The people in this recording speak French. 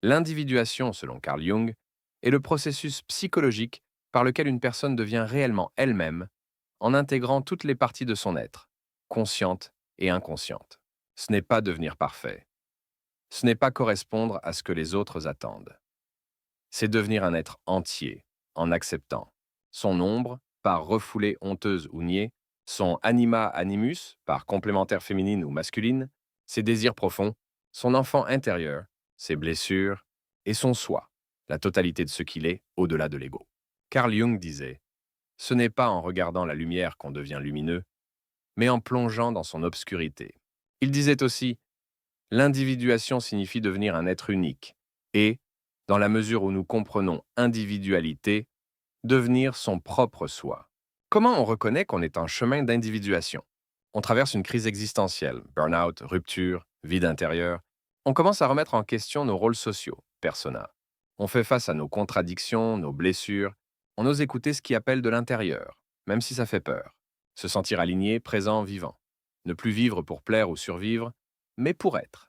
L'individuation, selon Carl Jung, est le processus psychologique par lequel une personne devient réellement elle-même en intégrant toutes les parties de son être, conscientes et inconscientes. Ce n'est pas devenir parfait. Ce n'est pas correspondre à ce que les autres attendent. C'est devenir un être entier, en acceptant son ombre, par refoulée honteuse ou niée, son anima animus, par complémentaire féminine ou masculine, ses désirs profonds, son enfant intérieur, ses blessures, et son soi, la totalité de ce qu'il est au-delà de l'ego. Carl Jung disait, ce n'est pas en regardant la lumière qu'on devient lumineux, mais en plongeant dans son obscurité. Il disait aussi, l'individuation signifie devenir un être unique, et, dans la mesure où nous comprenons individualité, devenir son propre soi. Comment on reconnaît qu'on est en chemin d'individuation? On traverse une crise existentielle, burn-out, rupture, vide intérieur. On commence à remettre en question nos rôles sociaux, persona. On fait face à nos contradictions, nos blessures. On ose écouter ce qui appelle de l'intérieur, même si ça fait peur. Se sentir aligné, présent, vivant. Ne plus vivre pour plaire ou survivre, mais pour être.